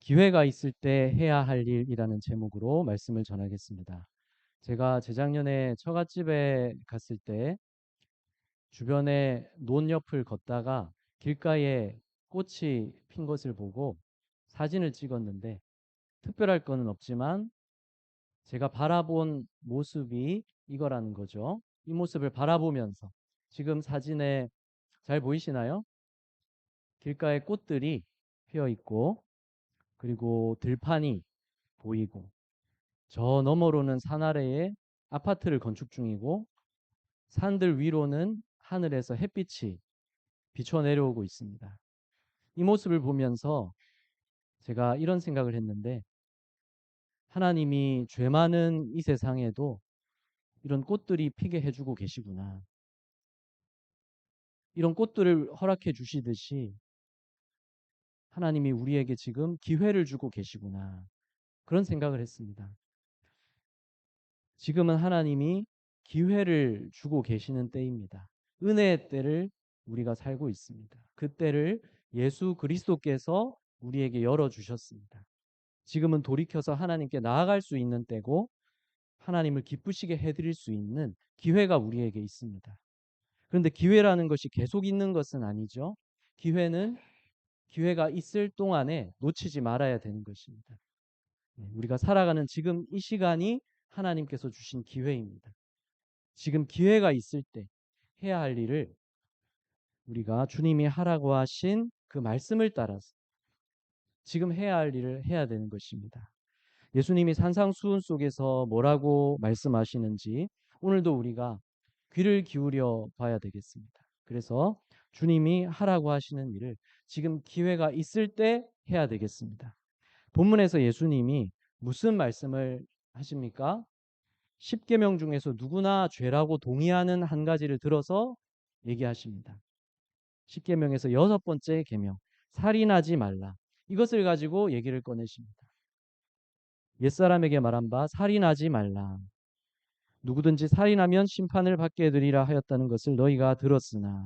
기회가 있을 때 해야 할 일이라는 제목으로 말씀을 전하겠습니다. 제가 재작년에 처갓집에 갔을 때 주변에 논 옆을 걷다가 길가에 꽃이 핀 것을 보고 사진을 찍었는데 특별할 거는 없지만 제가 바라본 모습이 이거라는 거죠. 이 모습을 바라보면서 지금 사진에 잘 보이시나요? 길가에 꽃들이 피어 있고 그리고 들판이 보이고 저 너머로는 산 아래에 아파트를 건축 중이고 산들 위로는 하늘에서 햇빛이 비쳐 내려오고 있습니다. 이 모습을 보면서 제가 이런 생각을 했는데 하나님이 죄 많은 이 세상에도 이런 꽃들이 피게 해주고 계시구나. 이런 꽃들을 허락해 주시듯이 하나님이 우리에게 지금 기회를 주고 계시구나. 그런 생각을 했습니다. 지금은 하나님이 기회를 주고 계시는 때입니다. 은혜의 때를 우리가 살고 있습니다. 그 때를 예수 그리스도께서 우리에게 열어주셨습니다. 지금은 돌이켜서 하나님께 나아갈 수 있는 때고 하나님을 기쁘시게 해드릴 수 있는 기회가 우리에게 있습니다. 그런데 기회라는 것이 계속 있는 것은 아니죠. 기회는 기회가 있을 동안에 놓치지 말아야 되는 것입니다. 우리가 살아가는 지금 이 시간이 하나님께서 주신 기회입니다. 지금 기회가 있을 때 해야 할 일을 우리가 주님이 하라고 하신 그 말씀을 따라서 지금 해야 할 일을 해야 되는 것입니다. 예수님이 산상수훈 속에서 뭐라고 말씀하시는지 오늘도 우리가 귀를 기울여 봐야 되겠습니다. 그래서 주님이 하라고 하시는 일을 지금 기회가 있을 때 해야 되겠습니다. 본문에서 예수님이 무슨 말씀을 하십니까? 10계명 중에서 누구나 죄라고 동의하는 한 가지를 들어서 얘기하십니다. 10계명에서 여섯 번째 계명, 살인하지 말라. 이것을 가지고 얘기를 꺼내십니다. 옛사람에게 말한 바 살인하지 말라. 누구든지 살인하면 심판을 받게 되리라 하였다는 것을 너희가 들었으나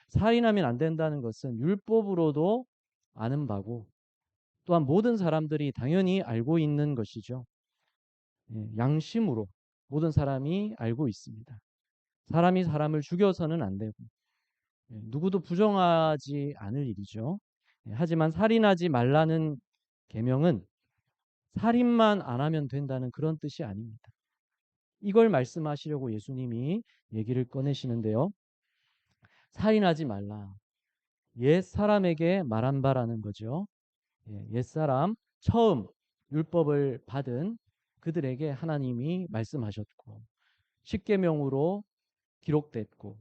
살인하면 안 된다는 것은 율법으로도 아는 바고 또한 모든 사람들이 당연히 알고 있는 것이죠. 양심으로 모든 사람이 알고 있습니다. 사람이 사람을 죽여서는 안 되고 누구도 부정하지 않을 일이죠. 하지만 살인하지 말라는 계명은 살인만 안 하면 된다는 그런 뜻이 아닙니다. 이걸 말씀하시려고 예수님이 얘기를 꺼내시는데요. 살인하지 말라. 옛 사람에게 말한 바라는 거죠. 옛 사람 처음 율법을 받은 그들에게 하나님이 말씀하셨고 십계명으로 기록됐고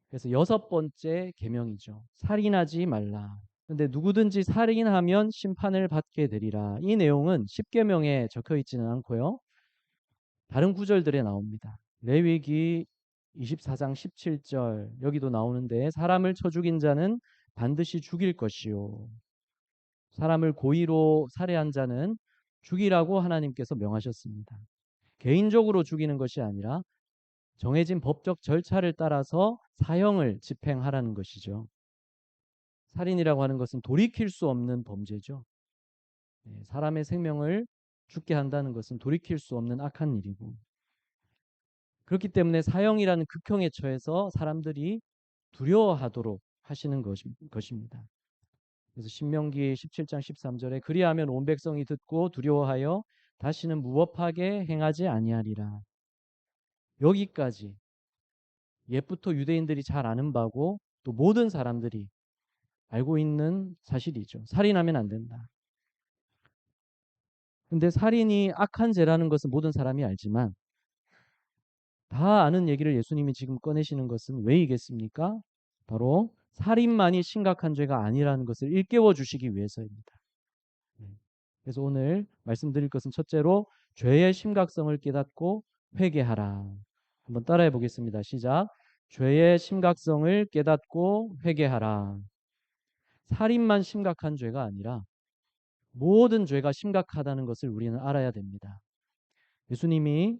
그래서 여섯 번째 계명이죠. 살인하지 말라. 그런데 누구든지 살인하면 심판을 받게 되리라. 이 내용은 십계명에 적혀 있지는 않고요. 다른 구절들에 나옵니다. 레위기 24장 17절 여기도 나오는데 사람을 쳐 죽인 자는 반드시 죽일 것이요. 사람을 고의로 살해한 자는 죽이라고 하나님께서 명하셨습니다. 개인적으로 죽이는 것이 아니라 정해진 법적 절차를 따라서 사형을 집행하라는 것이죠. 살인이라고 하는 것은 돌이킬 수 없는 범죄죠. 사람의 생명을 죽게 한다는 것은 돌이킬 수 없는 악한 일이고 그렇기 때문에 사형이라는 극형에 처해서 사람들이 두려워하도록 하시는 것입니다. 그래서 신명기 17장 13절에 그리하면 온 백성이 듣고 두려워하여 다시는 무법하게 행하지 아니하리라. 여기까지 옛부터 유대인들이 잘 아는 바고 또 모든 사람들이 알고 있는 사실이죠. 살인하면 안 된다. 근데 살인이 악한 죄라는 것은 모든 사람이 알지만 다 아는 얘기를 예수님이 지금 꺼내시는 것은 왜이겠습니까? 바로 살인만이 심각한 죄가 아니라는 것을 일깨워 주시기 위해서입니다. 그래서 오늘 말씀드릴 것은 첫째로 죄의 심각성을 깨닫고 회개하라. 한번 따라해 보겠습니다. 시작. 죄의 심각성을 깨닫고 회개하라. 살인만 심각한 죄가 아니라 모든 죄가 심각하다는 것을 우리는 알아야 됩니다. 예수님이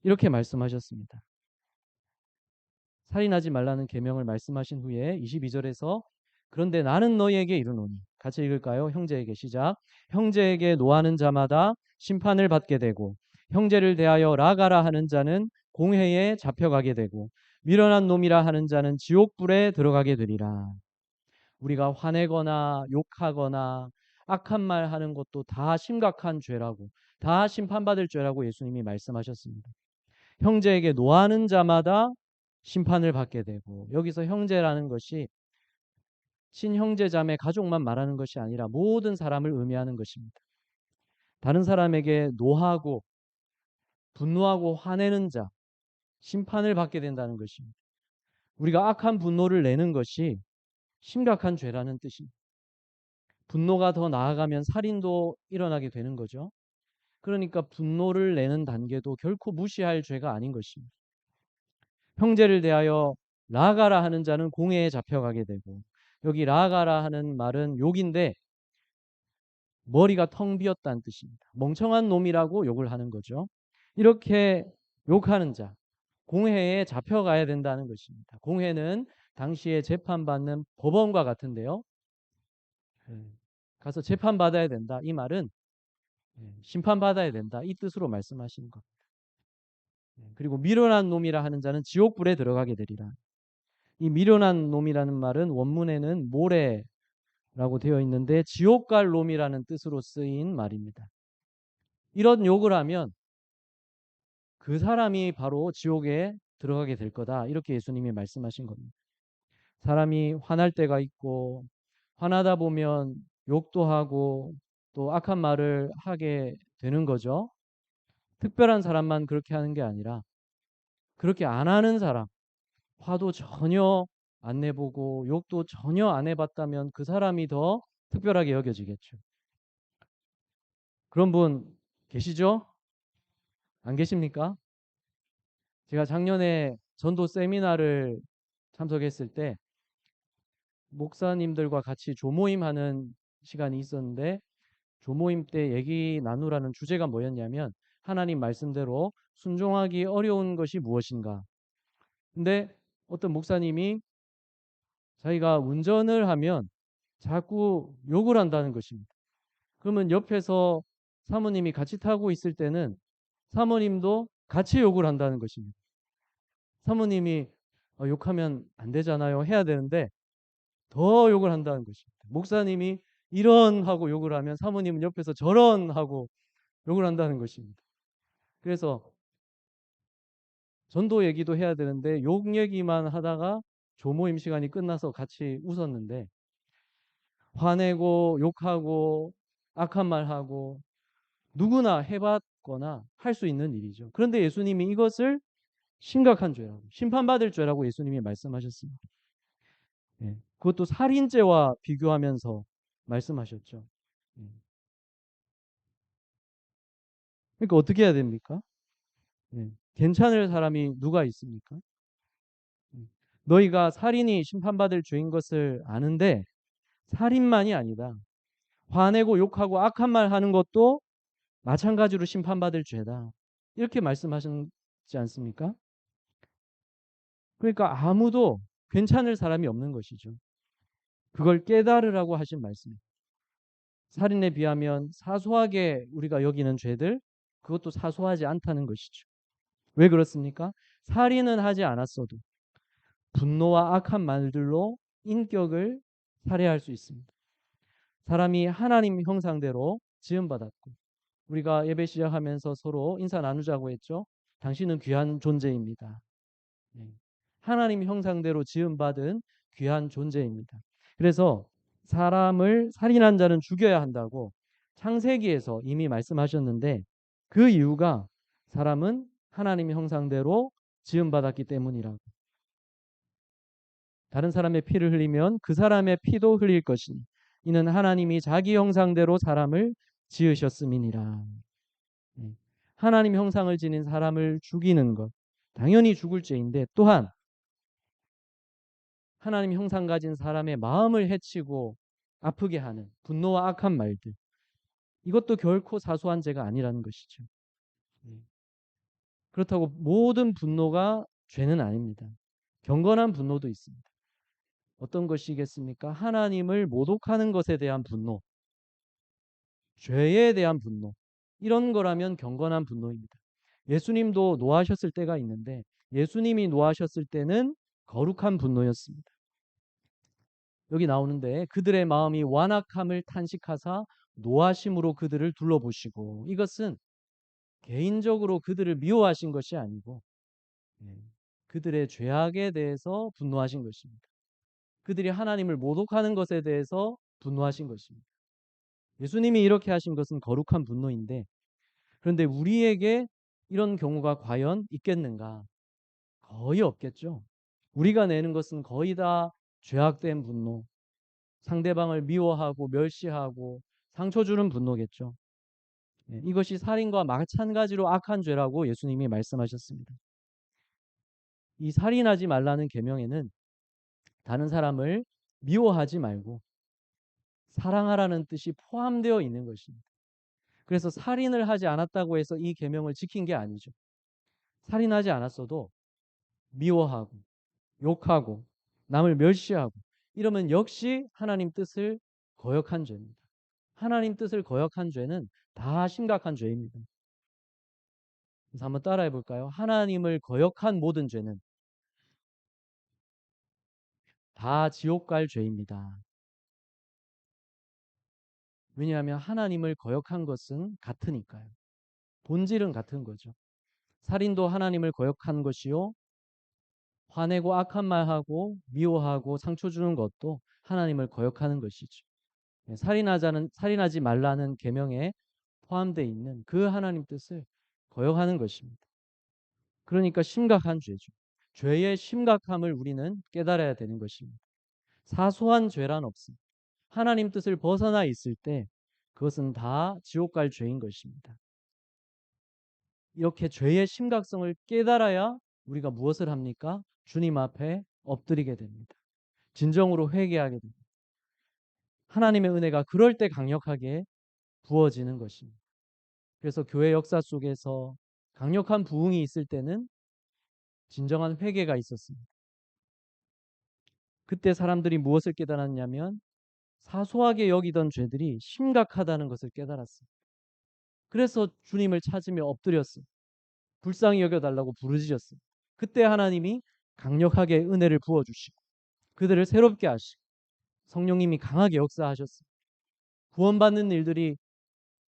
이렇게 말씀하셨습니다. 살인하지 말라는 계명을 말씀하신 후에 22절에서 그런데 나는 너희에게 이르노니 같이 읽을까요? 형제에게 시작. 형제에게 노하는 자마다 심판을 받게 되고 형제를 대하여 라가라 하는 자는 공회에 잡혀가게 되고 미련한 놈이라 하는 자는 지옥불에 들어가게 되리라. 우리가 화내거나 욕하거나 악한 말 하는 것도 다 심각한 죄라고, 다 심판받을 죄라고 예수님이 말씀하셨습니다. 형제에게 노하는 자마다 심판을 받게 되고, 여기서 형제라는 것이 친형제 자매 가족만 말하는 것이 아니라 모든 사람을 의미하는 것입니다. 다른 사람에게 노하고 분노하고 화내는 자, 심판을 받게 된다는 것입니다. 우리가 악한 분노를 내는 것이 심각한 죄라는 뜻입니다. 분노가 더 나아가면 살인도 일어나게 되는 거죠. 그러니까 분노를 내는 단계도 결코 무시할 죄가 아닌 것입니다. 형제를 대하여 라가라 하는 자는 공회에 잡혀가게 되고, 여기 라가라 하는 말은 욕인데 머리가 텅 비었다는 뜻입니다. 멍청한 놈이라고 욕을 하는 거죠. 이렇게 욕하는 자, 공회에 잡혀가야 된다는 것입니다. 공회는 당시에 재판받는 법원과 같은데요. 가서 재판받아야 된다. 이 말은 심판받아야 된다. 이 뜻으로 말씀하시는 겁니다. 그리고 미련한 놈이라 하는 자는 지옥불에 들어가게 되리라. 이 미련한 놈이라는 말은 원문에는 모래라고 되어 있는데 지옥 갈 놈이라는 뜻으로 쓰인 말입니다. 이런 욕을 하면 그 사람이 바로 지옥에 들어가게 될 거다. 이렇게 예수님이 말씀하신 겁니다. 사람이 화날 때가 있고 화나다 보면 욕도 하고 또 악한 말을 하게 되는 거죠. 특별한 사람만 그렇게 하는 게 아니라 그렇게 안 하는 사람, 화도 전혀 안 내보고 욕도 전혀 안 해봤다면 그 사람이 더 특별하게 여겨지겠죠. 그런 분 계시죠? 안 계십니까? 제가 작년에 전도 세미나를 참석했을 때 목사님들과 같이 조모임 하는 시간이 있었는데 조모임 때 얘기 나누라는 주제가 뭐였냐면 하나님 말씀대로 순종하기 어려운 것이 무엇인가. 근데 어떤 목사님이 자기가 운전을 하면 자꾸 욕을 한다는 것입니다. 그러면 옆에서 사모님이 같이 타고 있을 때는 사모님도 같이 욕을 한다는 것입니다. 사모님이 욕하면 안 되잖아요. 해야 되는데 더 욕을 한다는 것입니다. 목사님이 이런 하고 욕을 하면 사모님은 옆에서 저런 하고 욕을 한다는 것입니다. 그래서 전도 얘기도 해야 되는데 욕 얘기만 하다가 조모임 시간이 끝나서 같이 웃었는데 화내고 욕하고 악한 말하고 누구나 해봤거나 할 수 있는 일이죠. 그런데 예수님이 이것을 심각한 죄라고, 심판받을 죄라고 예수님이 말씀하셨습니다. 예, 그것도 살인죄와 비교하면서 말씀하셨죠. 예. 그러니까 어떻게 해야 됩니까? 예, 괜찮을 사람이 누가 있습니까? 예. 너희가 살인이 심판받을 죄인 것을 아는데 살인만이 아니다. 화내고 욕하고 악한 말 하는 것도 마찬가지로 심판받을 죄다. 이렇게 말씀하셨지 않습니까? 그러니까 아무도 괜찮을 사람이 없는 것이죠. 그걸 깨달으라고 하신 말씀입니다. 살인에 비하면 사소하게 우리가 여기는 죄들, 그것도 사소하지 않다는 것이죠. 왜 그렇습니까? 살인은 하지 않았어도 분노와 악한 말들로 인격을 살해할 수 있습니다. 사람이 하나님 형상대로 지음받았고 우리가 예배 시작하면서 서로 인사 나누자고 했죠. 당신은 귀한 존재입니다. 네. 하나님 형상대로 지음받은 귀한 존재입니다. 그래서 사람을 살인한 자는 죽여야 한다고 창세기에서 이미 말씀하셨는데 그 이유가 사람은 하나님의 형상대로 지음받았기 때문이라고. 다른 사람의 피를 흘리면 그 사람의 피도 흘릴 것이니 이는 하나님이 자기 형상대로 사람을 지으셨음이니라. 네. 하나님 형상을 지닌 사람을 죽이는 것 당연히 죽을 죄인데 또한 하나님 형상 가진 사람의 마음을 해치고 아프게 하는 분노와 악한 말들 이것도 결코 사소한 죄가 아니라는 것이죠. 네. 그렇다고 모든 분노가 죄는 아닙니다. 경건한 분노도 있습니다. 어떤 것이겠습니까? 하나님을 모독하는 것에 대한 분노, 죄에 대한 분노, 이런 거라면 경건한 분노입니다. 예수님도 노하셨을 때가 있는데 예수님이 노하셨을 때는 거룩한 분노였습니다. 여기 나오는데 그들의 마음이 완악함을 탄식하사 노하심으로 그들을 둘러보시고, 이것은 개인적으로 그들을 미워하신 것이 아니고 예, 그들의 죄악에 대해서 분노하신 것입니다. 그들이 하나님을 모독하는 것에 대해서 분노하신 것입니다. 예수님이 이렇게 하신 것은 거룩한 분노인데, 그런데 우리에게 이런 경우가 과연 있겠는가? 거의 없겠죠. 우리가 내는 것은 거의 다 죄악된 분노, 상대방을 미워하고 멸시하고 상처 주는 분노겠죠. 이것이 살인과 마찬가지로 악한 죄라고 예수님이 말씀하셨습니다. 이 살인하지 말라는 계명에는 다른 사람을 미워하지 말고 사랑하라는 뜻이 포함되어 있는 것입니다. 그래서 살인을 하지 않았다고 해서 이 계명을 지킨 게 아니죠. 살인하지 않았어도 미워하고 욕하고 남을 멸시하고 이러면 역시 하나님 뜻을 거역한 죄입니다. 하나님 뜻을 거역한 죄는 다 심각한 죄입니다. 그래서 한번 따라해 볼까요? 하나님을 거역한 모든 죄는 다 지옥 갈 죄입니다. 왜냐하면 하나님을 거역한 것은 같으니까요. 본질은 같은 거죠. 살인도 하나님을 거역한 것이요, 화내고 악한 말하고 미워하고 상처 주는 것도 하나님을 거역하는 것이죠. 살인하지 말라는 계명에 포함되어 있는 그 하나님 뜻을 거역하는 것입니다. 그러니까 심각한 죄죠. 죄의 심각함을 우리는 깨달아야 되는 것입니다. 사소한 죄란 없습니다. 하나님 뜻을 벗어나 있을 때 그것은 다 지옥 갈 죄인 것입니다. 이렇게 죄의 심각성을 깨달아야 우리가 무엇을 합니까? 주님 앞에 엎드리게 됩니다. 진정으로 회개하게 됩니다. 하나님의 은혜가 그럴 때 강력하게 부어지는 것입니다. 그래서 교회 역사 속에서 강력한 부흥이 있을 때는 진정한 회개가 있었습니다. 그때 사람들이 무엇을 깨달았냐면 사소하게 여기던 죄들이 심각하다는 것을 깨달았습니다. 그래서 주님을 찾으며 엎드렸습니다. 불쌍히 여겨달라고 부르짖었습니다. 그때 하나님이 강력하게 은혜를 부어주시고 그들을 새롭게 하시고 성령님이 강하게 역사하셨습니다. 구원받는 일들이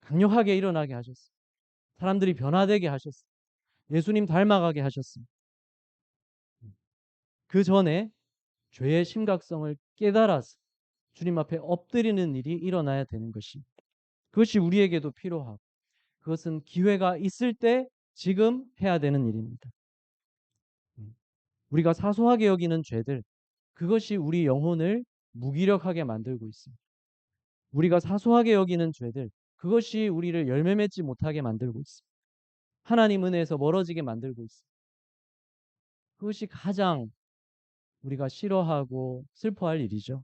강력하게 일어나게 하셨습니다. 사람들이 변화되게 하셨습니다. 예수님 닮아가게 하셨습니다. 그 전에 죄의 심각성을 깨달아서 주님 앞에 엎드리는 일이 일어나야 되는 것입니다. 그것이 우리에게도 필요하고 그것은 기회가 있을 때 지금 해야 되는 일입니다. 우리가 사소하게 여기는 죄들, 그것이 우리 영혼을 무기력하게 만들고 있습니다. 우리가 사소하게 여기는 죄들, 그것이 우리를 열매 맺지 못하게 만들고 있습니다. 하나님 은혜에서 멀어지게 만들고 있습니다. 그것이 가장 우리가 싫어하고 슬퍼할 일이죠.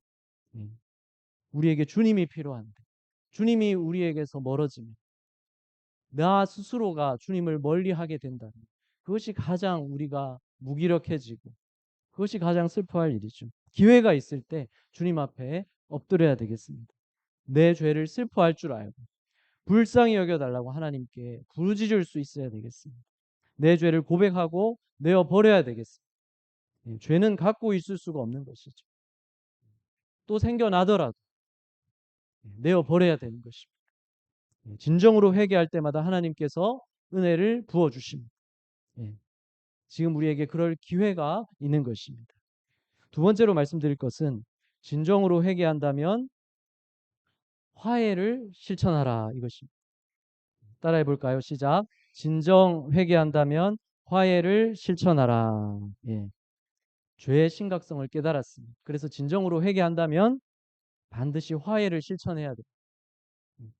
우리에게 주님이 필요한데 주님이 우리에게서 멀어지면 나 스스로가 주님을 멀리하게 된다면 그것이 가장 우리가 무기력해지고 그것이 가장 슬퍼할 일이죠. 기회가 있을 때 주님 앞에 엎드려야 되겠습니다. 내 죄를 슬퍼할 줄 알고 불쌍히 여겨달라고 하나님께 부르짖을 수 있어야 되겠습니다. 내 죄를 고백하고 내어 버려야 되겠습니다. 죄는 갖고 있을 수가 없는 것이죠. 또 생겨나더라도 내어 버려야 되는 것입니다. 진정으로 회개할 때마다 하나님께서 은혜를 부어 주십니다. 지금 우리에게 그럴 기회가 있는 것입니다. 두 번째로 말씀드릴 것은 진정으로 회개한다면 화해를 실천하라 이것입니다. 따라해 볼까요? 시작. 진정 회개한다면 화해를 실천하라. 죄의 심각성을 깨달았습니다. 그래서 진정으로 회개한다면 반드시 화해를 실천해야 돼요.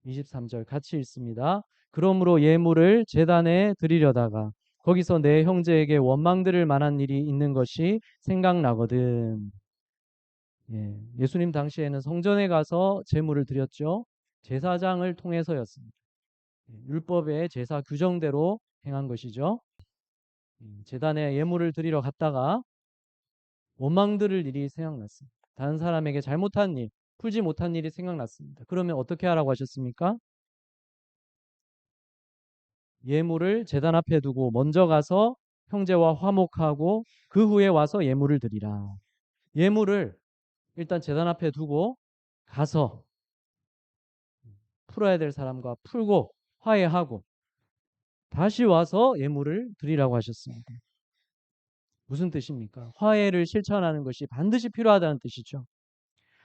23절 같이 읽습니다. 그러므로 예물을 제단에 드리려다가 거기서 내 형제에게 원망들을 만한 일이 있는 것이 생각나거든. 예수님 당시에는 성전에 가서 제물을 드렸죠. 제사장을 통해서였습니다. 율법의 제사 규정대로 행한 것이죠. 제단에 예물을 드리러 갔다가 원망 들을 일이 생각났습니다. 다른 사람에게 잘못한 일, 풀지 못한 일이 생각났습니다. 그러면 어떻게 하라고 하셨습니까? 예물을 제단 앞에 두고 먼저 가서 형제와 화목하고 그 후에 와서 예물을 드리라. 예물을 일단 제단 앞에 두고 가서 풀어야 될 사람과 풀고 화해하고 다시 와서 예물을 드리라고 하셨습니다. 무슨 뜻입니까? 화해를 실천하는 것이 반드시 필요하다는 뜻이죠.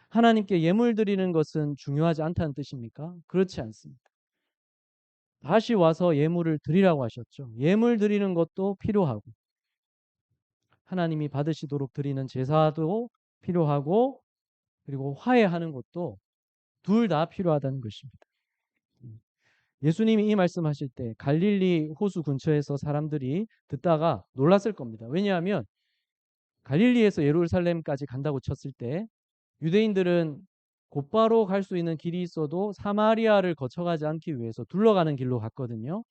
하나님께 예물 드리는 것은 중요하지 않다는 뜻입니까? 그렇지 않습니다. 다시 와서 예물을 드리라고 하셨죠. 예물 드리는 것도 필요하고 하나님이 받으시도록 드리는 제사도 필요하고 그리고 화해하는 것도 둘 다 필요하다는 것입니다. 예수님이 이 말씀하실 때 갈릴리 호수 근처에서 사람들이 듣다가 놀랐을 겁니다. 왜냐하면 갈릴리에서 예루살렘까지 간다고 쳤을 때 유대인들은 곧바로 갈 수 있는 길이 있어도 사마리아를 거쳐가지 않기 위해서 둘러가는 길로 갔거든요.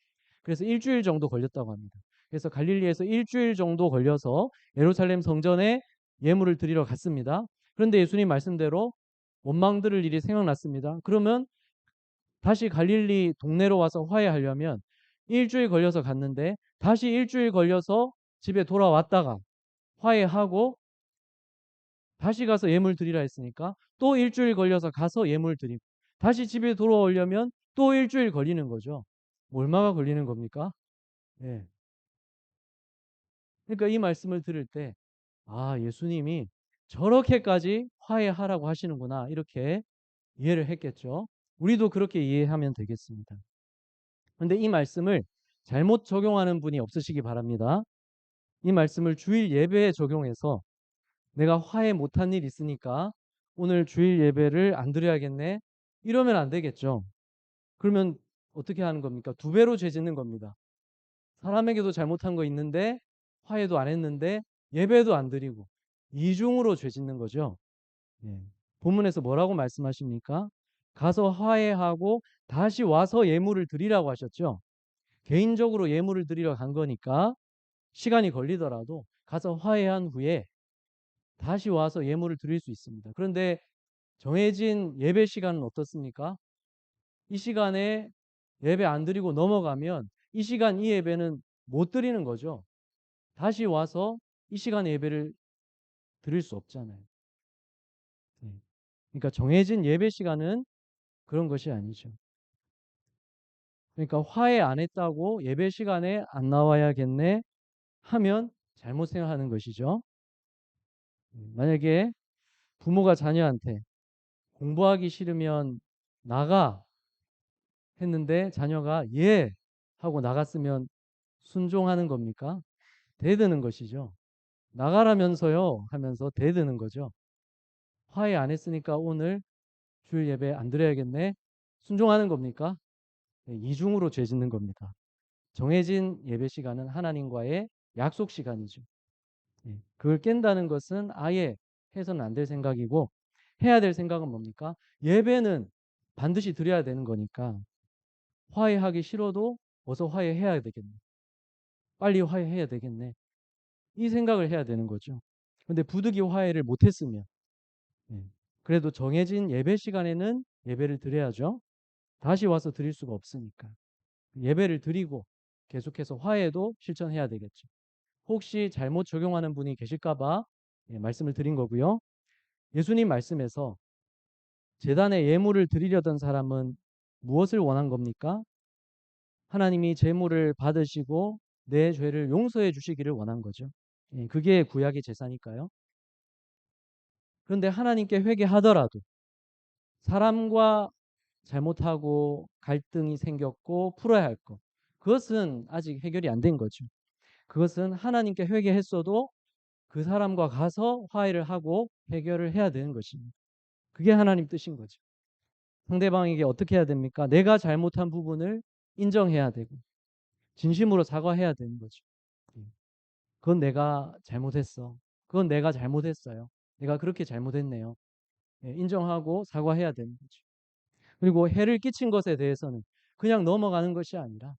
그래서 일주일 정도 걸렸다고 합니다. 그래서 갈릴리에서 일주일 정도 걸려서 예루살렘 성전에 예물을 드리러 갔습니다. 그런데 예수님 말씀대로 원망 들을 일이 생각났습니다. 그러면 다시 갈릴리 동네로 와서 화해하려면 일주일 걸려서 갔는데 다시 일주일 걸려서 집에 돌아왔다가 화해하고 다시 가서 예물 드리라 했으니까 또 일주일 걸려서 가서 예물 드리고 다시 집에 돌아오려면 또 일주일 걸리는 거죠. 얼마가 걸리는 겁니까? 예. 그러니까 이 말씀을 들을 때 아, 예수님이 저렇게까지 화해하라고 하시는구나 이렇게 이해를 했겠죠. 우리도 그렇게 이해하면 되겠습니다. 그런데 이 말씀을 잘못 적용하는 분이 없으시기 바랍니다. 이 말씀을 주일 예배에 적용해서 내가 화해 못한 일 있으니까 오늘 주일 예배를 안 드려야겠네. 이러면 안 되겠죠. 그러면 어떻게 하는 겁니까? 두 배로 죄 짓는 겁니다. 사람에게도 잘못한 거 있는데 화해도 안 했는데 예배도 안 드리고 이중으로 죄 짓는 거죠. 예. 본문에서 뭐라고 말씀하십니까? 가서 화해하고 다시 와서 예물을 드리라고 하셨죠. 개인적으로 예물을 드리러 간 거니까 시간이 걸리더라도 가서 화해한 후에 다시 와서 예물을 드릴 수 있습니다. 그런데 정해진 예배 시간은 어떻습니까? 이 시간에 예배 안 드리고 넘어가면 이 시간 이 예배는 못 드리는 거죠. 다시 와서 이 시간에 예배를 드릴 수 없잖아요. 네. 그러니까 정해진 예배 시간은 그런 것이 아니죠. 그러니까 화해 안 했다고 예배 시간에 안 나와야겠네 하면 잘못 생각하는 것이죠. 만약에 부모가 자녀한테 공부하기 싫으면 나가 했는데 자녀가 예 하고 나갔으면 순종하는 겁니까? 대드는 것이죠. 나가라면서요 하면서 대드는 거죠. 화해 안 했으니까 오늘 주일 예배 안 드려야겠네. 순종하는 겁니까? 네, 이중으로 죄 짓는 겁니다. 정해진 예배 시간은 하나님과의 약속 시간이죠. 예, 그걸 깬다는 것은 아예 해서는 안 될 생각이고 해야 될 생각은 뭡니까? 예배는 반드시 드려야 되는 거니까 화해하기 싫어도 어서 화해해야 되겠네. 빨리 화해해야 되겠네. 이 생각을 해야 되는 거죠. 근데 부득이 화해를 못했으면 예, 그래도 정해진 예배 시간에는 예배를 드려야죠. 다시 와서 드릴 수가 없으니까. 예배를 드리고 계속해서 화해도 실천해야 되겠죠. 혹시 잘못 적용하는 분이 계실까 봐 예, 말씀을 드린 거고요. 예수님 말씀에서 제단에 예물을 드리려던 사람은 무엇을 원한 겁니까? 하나님이 제물을 받으시고 내 죄를 용서해 주시기를 원한 거죠. 예, 그게 구약의 제사니까요. 그런데 하나님께 회개하더라도 사람과 잘못하고 갈등이 생겼고 풀어야 할 것. 그것은 아직 해결이 안 된 거죠. 그것은 하나님께 회개했어도 그 사람과 가서 화해를 하고 해결을 해야 되는 것입니다. 그게 하나님 뜻인 거죠. 상대방에게 어떻게 해야 됩니까? 내가 잘못한 부분을 인정해야 되고 진심으로 사과해야 되는 거죠. 예. 그건 내가 잘못했어. 그건 내가 잘못했어요. 내가 그렇게 잘못했네요. 예, 인정하고 사과해야 되는 거죠. 그리고 해를 끼친 것에 대해서는 그냥 넘어가는 것이 아니라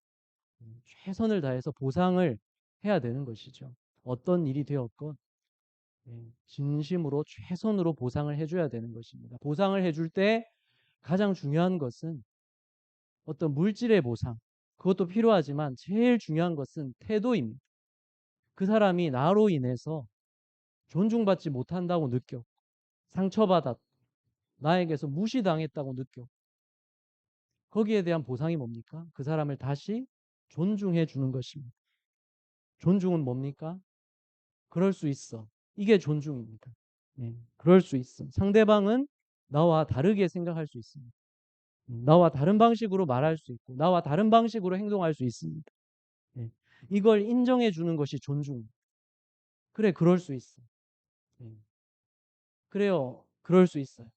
최선을 다해서 보상을 해야 되는 것이죠. 어떤 일이 되었건 진심으로 최선으로 보상을 해줘야 되는 것입니다. 보상을 해줄 때 가장 중요한 것은 어떤 물질의 보상, 그것도 필요하지만 제일 중요한 것은 태도입니다. 그 사람이 나로 인해서 존중받지 못한다고 느껴, 상처받았, 나에게서 무시당했다고 느껴. 거기에 대한 보상이 뭡니까? 그 사람을 다시 존중해 주는 것입니다. 존중은 뭡니까? 그럴 수 있어. 이게 존중입니다. 그럴 수 있어. 상대방은 나와 다르게 생각할 수 있습니다. 나와 다른 방식으로 말할 수 있고, 나와 다른 방식으로 행동할 수 있습니다. 예. 이걸 인정해 주는 것이 존중. 그래, 그럴 수 있어. 예. 그래요, 그럴 수 있어요.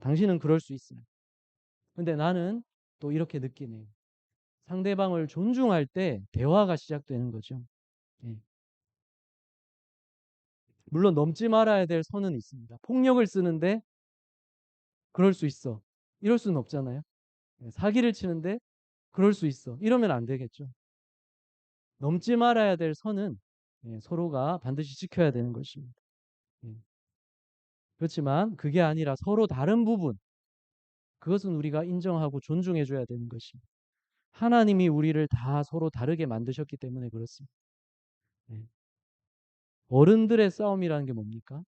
당신은 그럴 수 있어요. 근데 나는 또 이렇게 느끼네요. 상대방을 존중할 때 대화가 시작되는 거죠. 예. 물론 넘지 말아야 될 선은 있습니다. 폭력을 쓰는데 그럴 수 있어. 이럴 수는 없잖아요. 사기를 치는데 그럴 수 있어. 이러면 안 되겠죠. 넘지 말아야 될 선은 서로가 반드시 지켜야 되는 것입니다. 예. 그렇지만 그게 아니라 서로 다른 부분, 그것은 우리가 인정하고 존중해 줘야 되는 것입니다. 하나님이 우리를 다 서로 다르게 만드셨기 때문에 그렇습니다. 예. 어른들의 싸움이라는 게 뭡니까?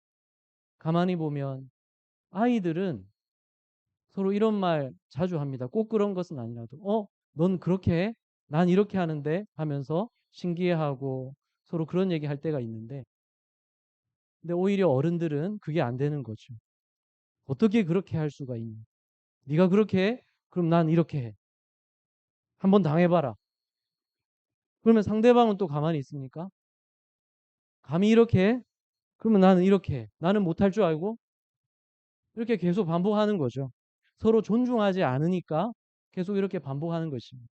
가만히 보면 아이들은 서로 이런 말 자주 합니다. 꼭 그런 것은 아니라도 넌 그렇게 해? 난 이렇게 하는데 하면서 신기해하고 서로 그런 얘기할 때가 있는데, 근데 오히려 어른들은 그게 안 되는 거죠. 어떻게 그렇게 할 수가 있니? 네가 그렇게 해? 그럼 난 이렇게 해. 한번 당해봐라. 그러면 상대방은 또 가만히 있습니까? 감히 이렇게 해? 그러면 나는 이렇게 해. 나는 못할 줄 알고? 이렇게 계속 반복하는 거죠. 서로 존중하지 않으니까 계속 이렇게 반복하는 것입니다.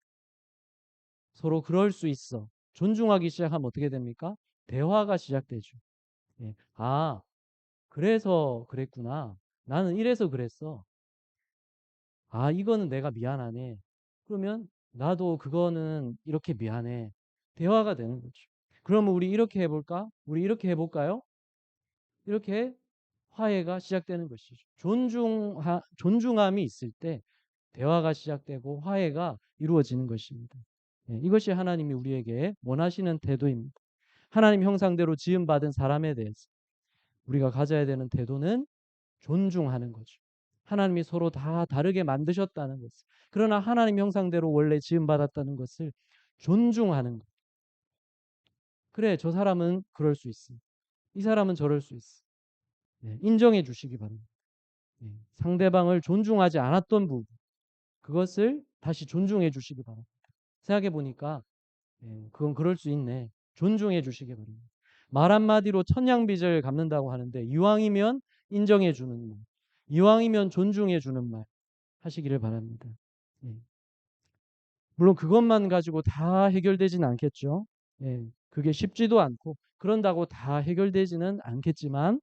서로 그럴 수 있어. 존중하기 시작하면 어떻게 됩니까? 대화가 시작되죠. 아, 그래서 그랬구나. 나는 이래서 그랬어. 아, 이거는 내가 미안하네. 그러면 나도 그거는 이렇게 미안해. 대화가 되는 거죠. 그러면 우리 이렇게 해볼까? 우리 이렇게 해볼까요? 이렇게 화해가 시작되는 것이죠. 존중함이 있을 때 대화가 시작되고 화해가 이루어지는 것입니다. 이것이 하나님이 우리에게 원하시는 태도입니다. 하나님 형상대로 지음받은 사람에 대해서 우리가 가져야 되는 태도는 존중하는 거죠. 하나님이 서로 다 다르게 만드셨다는 것을. 그러나 하나님 형상대로 원래 지음받았다는 것을 존중하는 것. 그래, 저 사람은 그럴 수 있어. 이 사람은 저럴 수 있어. 인정해 주시기 바랍니다. 상대방을 존중하지 않았던 부분, 그것을 다시 존중해 주시기 바랍니다. 생각해 보니까 그건 그럴 수 있네. 존중해 주시기 바랍니다. 말 한마디로 천냥빚을 갚는다고 하는데, 이왕이면 인정해 주는 말, 이왕이면 존중해 주는 말 하시기를 바랍니다. 예. 물론 그것만 가지고 다 해결되지는 않겠죠. 그게 쉽지도 않고 그런다고 다 해결되지는 않겠지만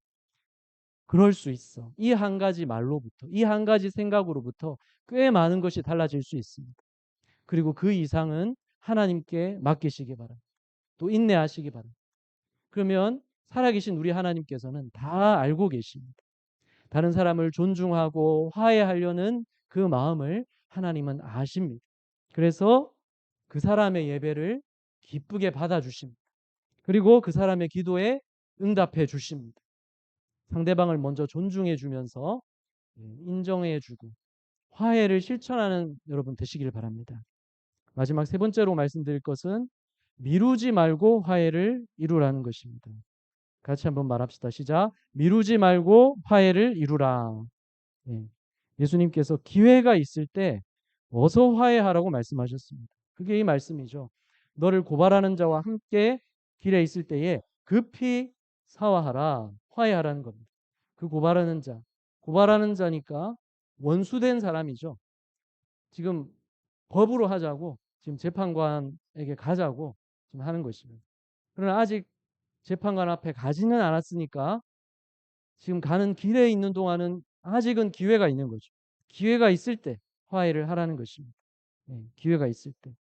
그럴 수 있어. 이 한 가지 말로부터, 이 한 가지 생각으로부터 꽤 많은 것이 달라질 수 있습니다. 그리고 그 이상은 하나님께 맡기시기 바랍니다. 또 인내하시기 바랍니다. 그러면 살아계신 우리 하나님께서는 다 알고 계십니다. 다른 사람을 존중하고 화해하려는 그 마음을 하나님은 아십니다. 그래서 그 사람의 예배를 기쁘게 받아주십니다. 그리고 그 사람의 기도에 응답해 주십니다. 상대방을 먼저 존중해 주면서 인정해 주고 화해를 실천하는 여러분 되시기를 바랍니다. 마지막 세 번째로 말씀드릴 것은 미루지 말고 화해를 이루라는 것입니다. 같이 한번 말합시다. 시작. 미루지 말고 화해를 이루라. 예. 예수님께서 기회가 있을 때 어서 화해하라고 말씀하셨습니다. 그게 이 말씀이죠. 너를 고발하는 자와 함께 길에 있을 때에 급히 사화하라. 화해하라는 겁니다. 그 고발하는 자니까 원수된 사람이죠. 지금 법으로 하자고, 지금 재판관에게 가자고 지금 하는 것입니다. 그러나 아직 재판관 앞에 가지는 않았으니까 지금 가는 길에 있는 동안은 아직은 기회가 있는 거죠. 기회가 있을 때 화해를 하라는 것입니다. 기회가 있을 때.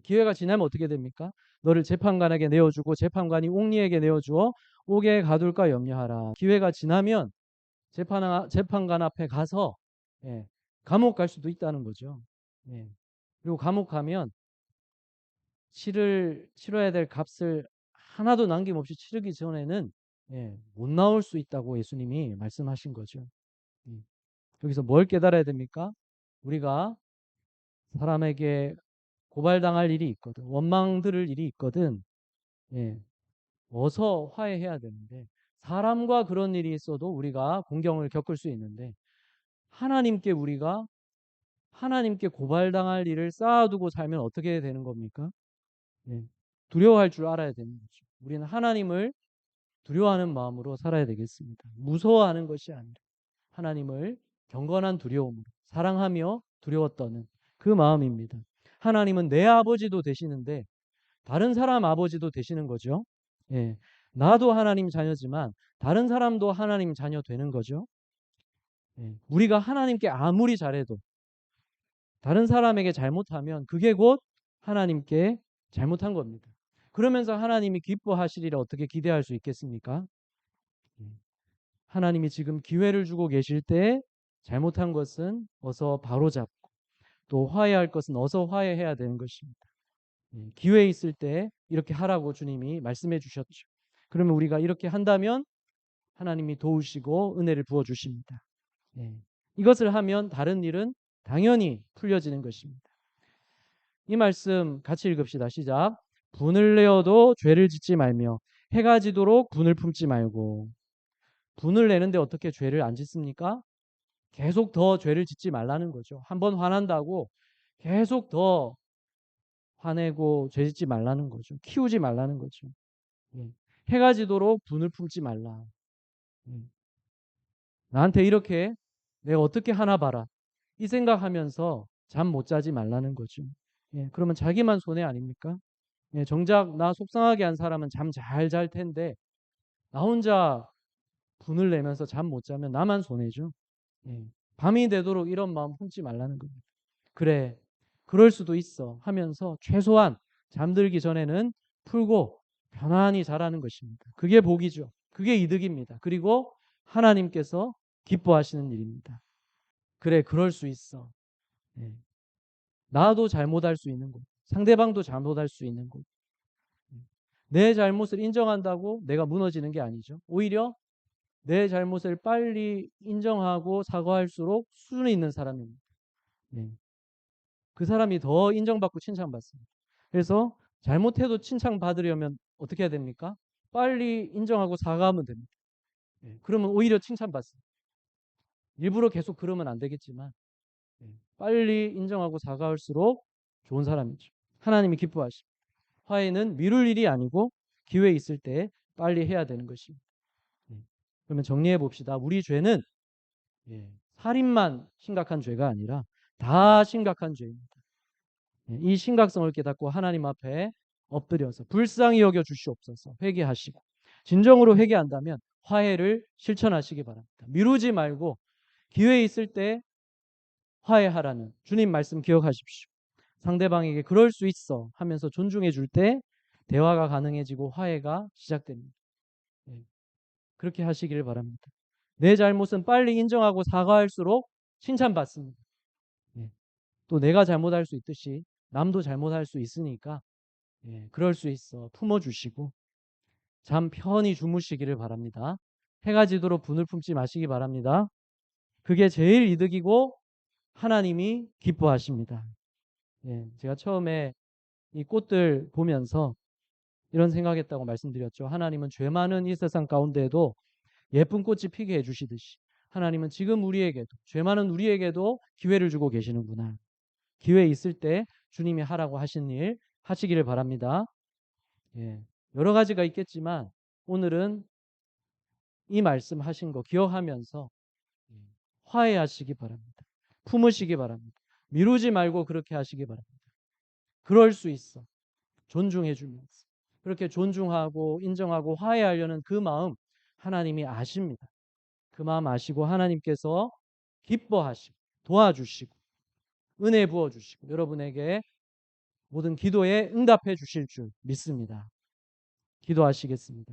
기회가 지나면 어떻게 됩니까? 너를 재판관에게 내어주고 재판관이 옥리에게 내어주어 옥에 가둘까 염려하라. 기회가 지나면 재판관 앞에 가서 예, 감옥 갈 수도 있다는 거죠. 예. 그리고 감옥 가면 치러야 될 값을 하나도 남김없이 치르기 전에는 못 나올 수 있다고 예수님이 말씀하신 거죠. 음. 여기서 뭘 깨달아야 됩니까? 우리가 사람에게 고발당할 일이 있거든, 원망 들을 일이 있거든, 예, 어서 화해해야 되는데, 사람과 그런 일이 있어도 우리가 공경을 겪을 수 있는데, 하나님께 우리가 하나님께 고발당할 일을 쌓아두고 살면 어떻게 되는 겁니까? 예, 두려워할 줄 알아야 되는 거죠. 우리는 하나님을 두려워하는 마음으로 살아야 되겠습니다. 무서워하는 것이 아니라 하나님을 경건한 두려움으로 사랑하며 두려워 떠는 그 마음입니다. 하나님은 내 아버지도 되시는데 다른 사람 아버지도 되시는 거죠. 예. 나도 하나님 자녀지만 다른 사람도 하나님 자녀 되는 거죠. 예. 우리가 하나님께 아무리 잘해도 다른 사람에게 잘못하면 그게 곧 하나님께 잘못한 겁니다. 그러면서 하나님이 기뻐하시리라 어떻게 기대할 수 있겠습니까? 예. 하나님이 지금 기회를 주고 계실 때 잘못한 것은 어서 바로잡고 또 화해할 것은 어서 화해해야 되는 것입니다. 기회 있을 때 이렇게 하라고 주님이 말씀해 주셨죠. 그러면 우리가 이렇게 한다면 하나님이 도우시고 은혜를 부어 주십니다. 예. 이것을 하면 다른 일은 당연히 풀려지는 것입니다. 이 말씀 같이 읽읍시다. 시작. 분을 내어도 죄를 짓지 말며 해가 지도록 분을 품지 말고. 분을 내는데 어떻게 죄를 안 짓습니까? 계속 더 죄를 짓지 말라는 거죠. 한번 화난다고 계속 더 화내고 죄 짓지 말라는 거죠. 키우지 말라는 거죠. 예. 해가 지도록 분을 품지 말라. 예. 나한테 이렇게 내가 어떻게 하나 봐라. 이 생각하면서 잠 못 자지 말라는 거죠. 예. 그러면 자기만 손해 아닙니까? 예. 정작 나 속상하게 한 사람은 잠 잘 잘 텐데 나 혼자 분을 내면서 잠 못 자면 나만 손해죠. 예. 밤이 되도록 이런 마음 품지 말라는 겁니다. 그래, 그럴 수도 있어 하면서 최소한 잠들기 전에는 풀고 편안히 자라는 것입니다. 그게 복이죠. 그게 이득입니다. 그리고 하나님께서 기뻐하시는 일입니다. 그래, 그럴 수 있어. 예. 나도 잘못할 수 있는 것, 상대방도 잘못할 수 있는 것. 내 잘못을 인정한다고 내가 무너지는 게 아니죠. 오히려 내 잘못을 빨리 인정하고 사과할수록 수준이 있는 사람입니다. 예. 그 사람이 더 인정받고 칭찬받습니다. 그래서 잘못해도 칭찬받으려면 어떻게 해야 됩니까? 빨리 인정하고 사과하면 됩니다. 예, 그러면 오히려 칭찬받습니다. 일부러 계속 그러면 안 되겠지만 빨리 인정하고 사과할수록 좋은 사람이죠. 하나님이 기뻐하십니다. 화해는 미룰 일이 아니고 기회 있을 때 빨리 해야 되는 것입니다. 예, 그러면 정리해 봅시다. 우리 죄는 살인만 심각한 죄가 아니라 다 심각한 죄입니다. 이 심각성을 깨닫고 하나님 앞에 엎드려서 불쌍히 여겨 주시옵소서 회개하시고 진정으로 회개한다면 화해를 실천하시기 바랍니다. 미루지 말고 기회 있을 때 화해하라는 주님 말씀 기억하십시오. 상대방에게 그럴 수 있어 하면서 존중해 줄 때 대화가 가능해지고 화해가 시작됩니다. 그렇게 하시기를 바랍니다. 내 잘못은 빨리 인정하고 사과할수록 칭찬받습니다. 또 내가 잘못할 수 있듯이 남도 잘못할 수 있으니까 그럴 수 있어 품어주시고 잠 편히 주무시기를 바랍니다. 해가 지도록 분을 품지 마시기 바랍니다. 그게 제일 이득이고 하나님이 기뻐하십니다. 제가 처음에 이 꽃들 보면서 이런 생각했다고 말씀드렸죠. 하나님은 죄 많은 이 세상 가운데에도 예쁜 꽃이 피게 해주시듯이 하나님은 지금 우리에게도 죄 많은 우리에게도 기회를 주고 계시는구나. 기회 있을 때 주님이 하라고 하신 일 하시기를 바랍니다. 여러 가지가 있겠지만 오늘은 이 말씀 하신 거 기억하면서 화해하시기 바랍니다. 품으시기 바랍니다. 미루지 말고 그렇게 하시기 바랍니다. 그럴 수 있어. 존중해 주면서. 그렇게 존중하고 인정하고 화해하려는 그 마음 하나님이 아십니다. 그 마음 아시고 하나님께서 기뻐하시고 도와주시고 은혜 부어주시고 여러분에게 모든 기도에 응답해 주실 줄 믿습니다. 기도하시겠습니다.